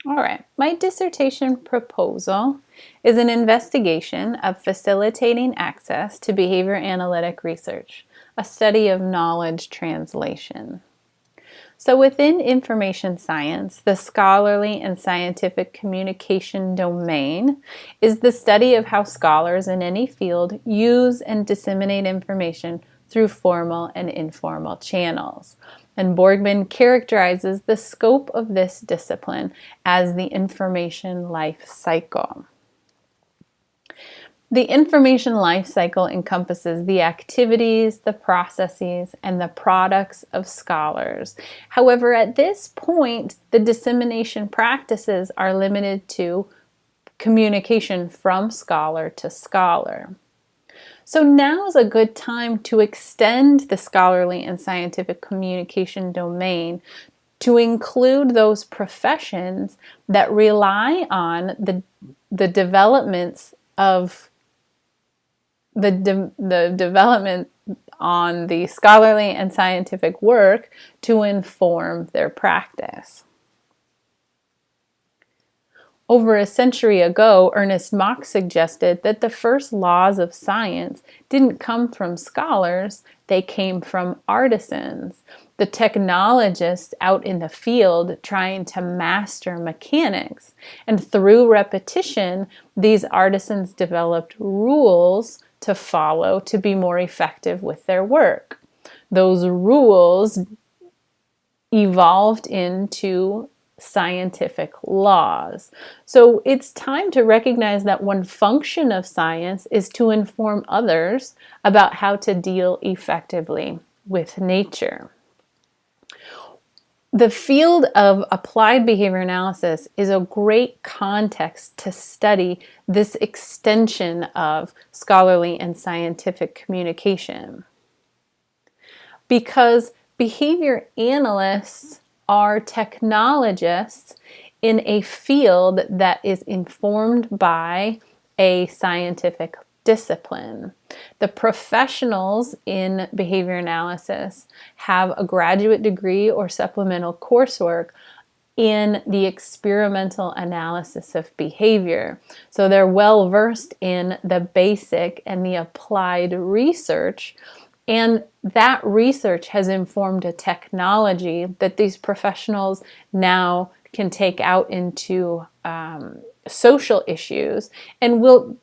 All right, my dissertation proposal is an investigation of facilitating access to behavior analytic research, a study of knowledge translation. So within information science, the scholarly and scientific communication domain is the study of how scholars in any field use and disseminate information through formal and informal channels. And Borgman characterizes the scope of this discipline as the information life cycle. The information life cycle encompasses the activities, the processes, and the products of scholars. However, at this point, the dissemination practices are limited to communication from scholar to scholar. So now is a good time to extend the scholarly and scientific communication domain to include those professions that rely on the developments of the development on the scholarly and scientific work to inform their practice. Over a century ago, Ernest Mach suggested that the first laws of science didn't come from scholars, they came from artisans, the technologists out in the field trying to master mechanics. And through repetition, these artisans developed rules to follow to be more effective with their work. Those rules evolved into scientific laws. So it's time to recognize that one function of science is to inform others about how to deal effectively with nature. The field of applied behavior analysis is a great context to study this extension of scholarly and scientific communication. Because behavior analysts are technologists in a field that is informed by a scientific discipline. The professionals in behavior analysis have a graduate degree or supplemental coursework in the experimental analysis of behavior. So they're well versed in the basic and the applied research, and that research has informed a technology that these professionals now can take out into social issues and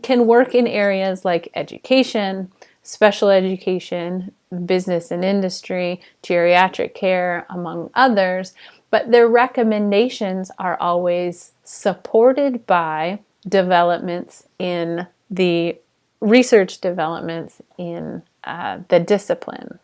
can work in areas like education, special education, business and industry, geriatric care, among others. But their recommendations are always supported by developments in the research developments in the discipline.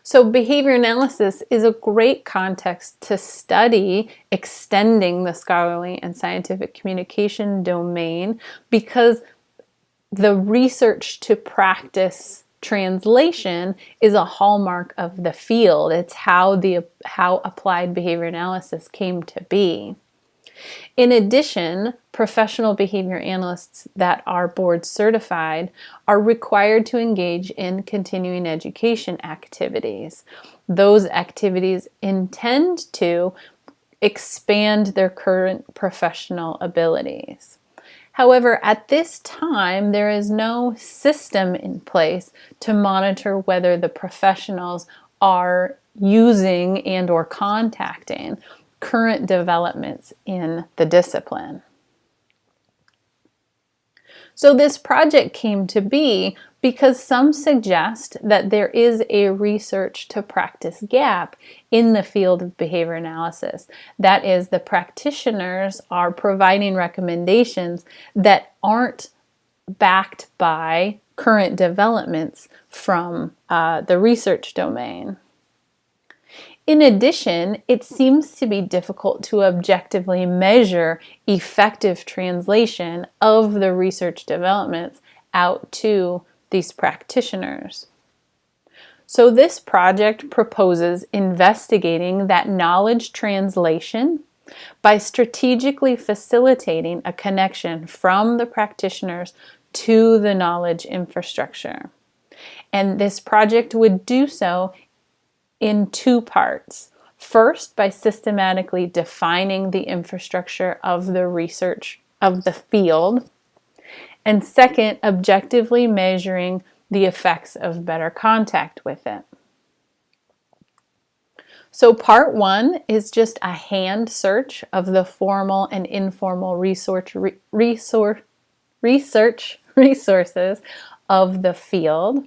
So behavior analysis is a great context to study extending the scholarly and scientific communication domain, because the research to practice translation is a hallmark of the field. It's how applied behavior analysis came to be. In addition, professional behavior analysts that are board certified are required to engage in continuing education activities. Those activities intend to expand their current professional abilities. However, at this time, there is no system in place to monitor whether the professionals are using and or contacting current developments in the discipline. So this project came to be because some suggest that there is a research to practice gap in the field of behavior analysis. That is, the practitioners are providing recommendations that aren't backed by current developments from the research domain. In addition, it seems to be difficult to objectively measure effective translation of the research developments out to these practitioners. So this project proposes investigating that knowledge translation by strategically facilitating a connection from the practitioners to the knowledge infrastructure. And this project would do so in two parts. First, by systematically defining the infrastructure of the research of the field. And second, objectively measuring the effects of better contact with it. So part one is just a hand search of the formal and informal research resources of the field.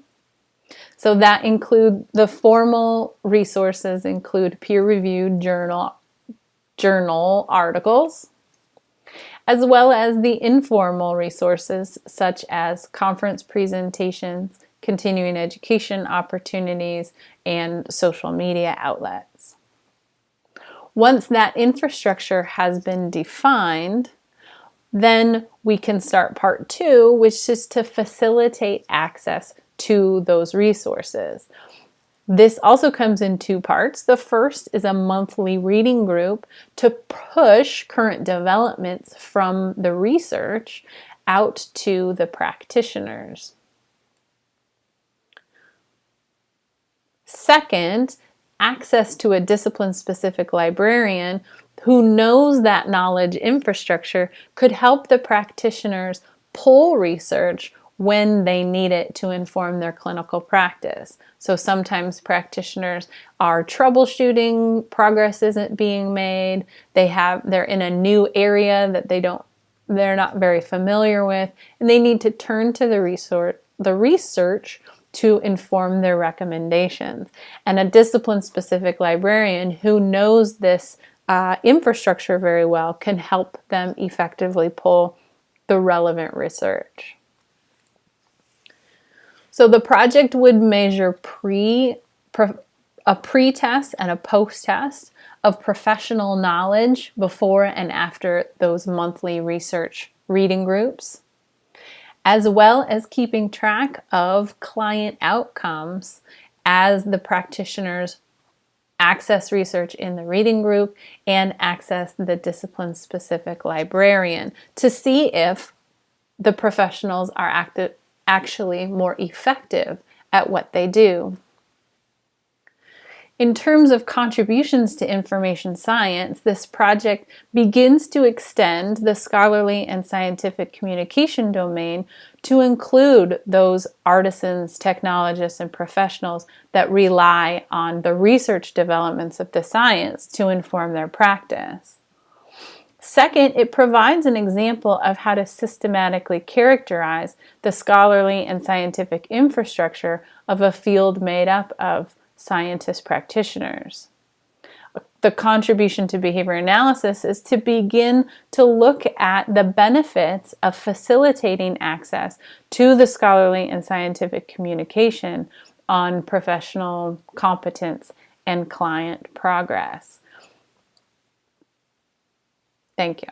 So that include the formal resources include peer-reviewed journal articles, as well as the informal resources such as conference presentations, continuing education opportunities, and social media outlets. Once that infrastructure has been defined, then we can start part two, which is to facilitate access to those resources. This also comes in two parts. The first is a monthly reading group to push current developments from the research out to the practitioners. Second, access to a discipline-specific librarian who knows that knowledge infrastructure could help the practitioners pull research when they need it to inform their clinical practice. So sometimes practitioners are troubleshooting, progress isn't being made, they're in a new area that they're not very familiar with, and they need to turn to the research to inform their recommendations. And a discipline-specific librarian who knows this infrastructure very well can help them effectively pull the relevant research. So the project would measure a pre-test and a post-test of professional knowledge before and after those monthly research reading groups, as well as keeping track of client outcomes as the practitioners access research in the reading group and access the discipline-specific librarian to see if the professionals are actually more effective at what they do. In terms of contributions to information science, this project begins to extend the scholarly and scientific communication domain to include those artisans, technologists, and professionals that rely on the research developments of the science to inform their practice. Second, it provides an example of how to systematically characterize the scholarly and scientific infrastructure of a field made up of scientist practitioners. The contribution to behavior analysis is to begin to look at the benefits of facilitating access to the scholarly and scientific communication on professional competence and client progress. Thank you.